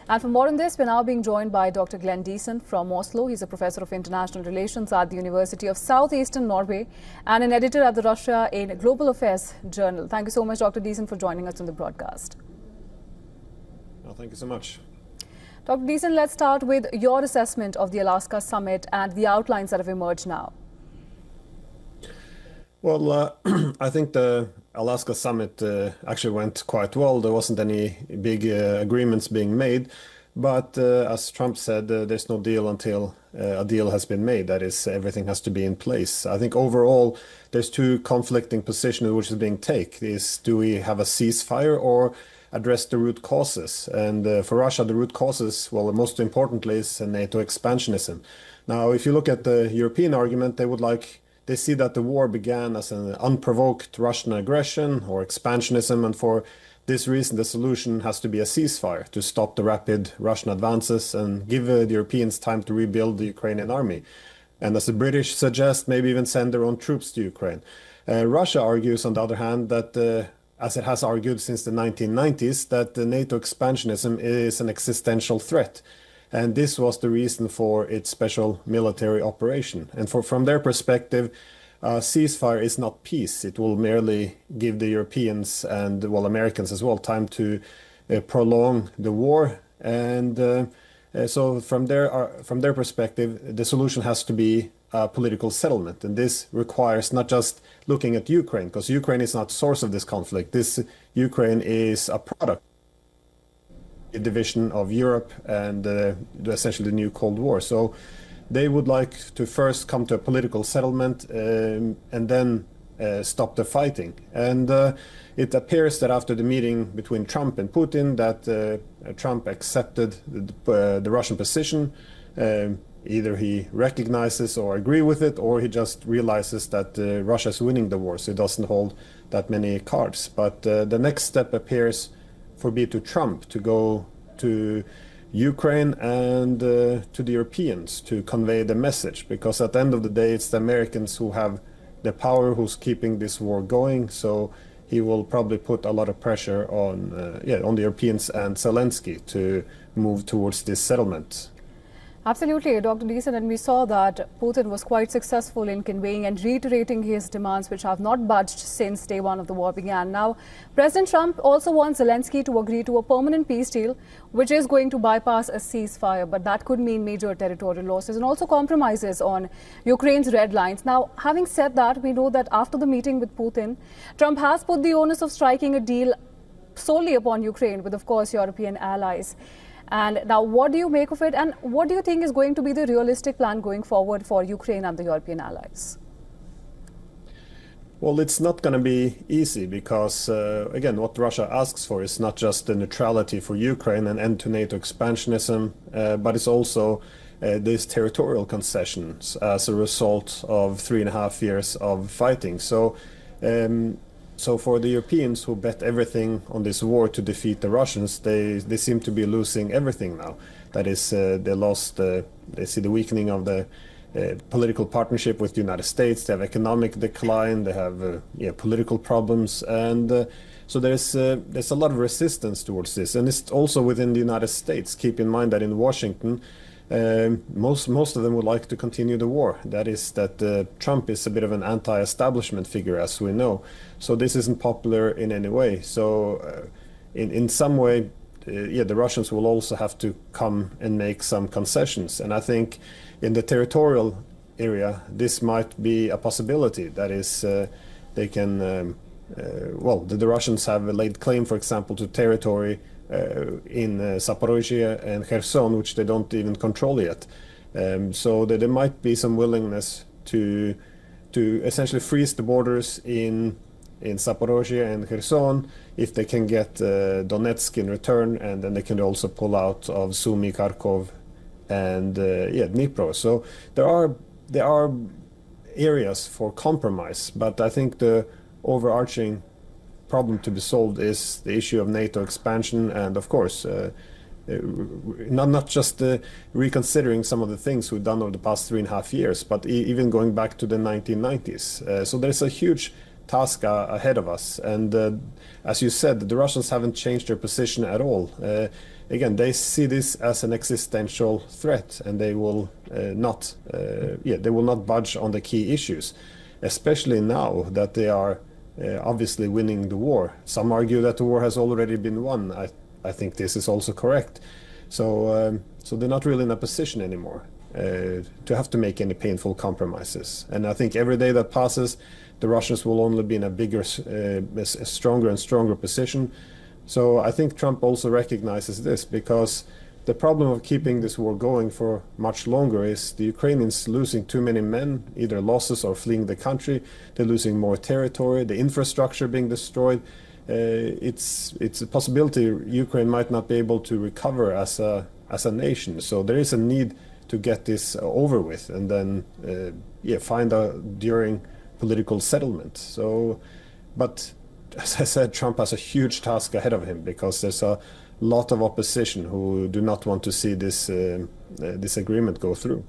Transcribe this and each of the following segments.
And for more on this, we're now being joined by Dr. Glenn Diesen from Oslo. He's a professor of international relations at the University of Southeastern Norway and an editor at the Russia in Global Affairs journal. Thank you so much, Dr. Diesen, for joining us on the broadcast. Well, thank you so much. Dr. Diesen, let's start with your assessment of the Alaska summit and the outlines that have emerged now. Well, I think the Alaska summit actually went quite well. There wasn't any big agreements being made, but as Trump said, there's no deal until a deal has been made. That is, everything has to be in place. I think overall, there's two conflicting positions which is being taken. Is do we have a ceasefire or address the root causes? And for Russia, the root causes, well, most importantly, is NATO expansionism. Now, if you look at the European argument, they see that the war began as an unprovoked Russian aggression or expansionism, and for this reason the solution has to be a ceasefire to stop the rapid Russian advances and give the Europeans time to rebuild the Ukrainian army. And as the British suggest, maybe even send their own troops to Ukraine. Russia argues, on the other hand, that as it has argued since the 1990s, that the NATO expansionism is an existential threat. And this was the reason for its special military operation. And from their perspective, ceasefire is not peace. It will merely give the Europeans and, well, Americans as well, time to prolong the war. And so from their perspective, the solution has to be a political settlement. And this requires not just looking at Ukraine, because Ukraine is not the source of this conflict. Ukraine is a product. A division of Europe and essentially the new Cold War. So they would like to first come to a political settlement and then stop the fighting. And it appears that after the meeting between Trump and Putin that Trump accepted the Russian position. Either he recognizes or agree with it, or he just realizes that Russia is winning the war, so he doesn't hold that many cards. But the next step appears to Trump to go to Ukraine and to the Europeans to convey the message, because at the end of the day it's the Americans who have the power, who's keeping this war going. So he will probably put a lot of pressure on the Europeans and Zelensky to move towards this settlement. Absolutely, Dr. Diesen, and we saw that Putin was quite successful in conveying and reiterating his demands, which have not budged since day one of the war began. Now, President Trump also wants Zelensky to agree to a permanent peace deal, which is going to bypass a ceasefire, but that could mean major territorial losses and also compromises on Ukraine's red lines. Now, having said that, we know that after the meeting with Putin, Trump has put the onus of striking a deal solely upon Ukraine with, of course, European allies. And now, what do you make of it? And what do you think is going to be the realistic plan going forward for Ukraine and the European allies? Well, it's not going to be easy because, again, what Russia asks for is not just the neutrality for Ukraine and end to NATO expansionism, but it's also these territorial concessions as a result of 3.5 years of fighting. So for the Europeans who bet everything on this war to defeat the Russians, they seem to be losing everything now. That is, they see the weakening of the political partnership with the United States. They have economic decline. They have political problems, and so there's a lot of resistance towards this. And it's also within the United States. Keep in mind that in Washington, most of them would like to continue the war. That is that Trump is a bit of an anti-establishment figure, as we know. So this isn't popular in any way. So in some way, the Russians will also have to come and make some concessions. And I think in the territorial area, this might be a possibility. That is, they can, the Russians have laid claim, for example, to territory in Zaporozhye and Kherson, which they don't even control yet. So there might be some willingness to essentially freeze the borders in Zaporozhye and Kherson if they can get Donetsk in return, and then they can also pull out of Sumy, Kharkov, and Dnipro. So there are areas for compromise, but I think the overarching problem to be solved is the issue of NATO expansion, and of course not just reconsidering some of the things we've done over the past 3.5 years, but even going back to the 1990s. So there's a huge task ahead of us. And as you said, the Russians haven't changed their position at all. Again, they see this as an existential threat, and they will not budge on the key issues, especially now that they are obviously winning the war. Some argue that the war has already been won. I think this is also correct. So they're not really in a position anymore to have to make any painful compromises. And I think every day that passes, the Russians will only be in a bigger, a stronger and stronger position. So I think Trump also recognizes this, because the problem of keeping this war going for much longer is the Ukrainians losing too many men, either losses or fleeing the country. They're losing more territory, the infrastructure being destroyed. It's a possibility Ukraine might not be able to recover as a nation. So there is a need to get this over with, and then find a enduring political settlement. So, but as I said, Trump has a huge task ahead of him, because there's a lot of opposition who do not want to see this this agreement go through.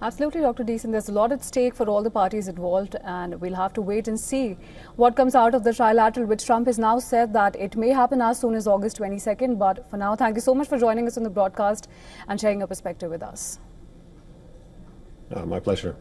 Absolutely, Dr. Diesen. There's a lot at stake for all the parties involved, and we'll have to wait and see what comes out of the trilateral, which Trump has now said that it may happen as soon as August 22nd. But for now, thank you so much for joining us on the broadcast and sharing your perspective with us. My pleasure.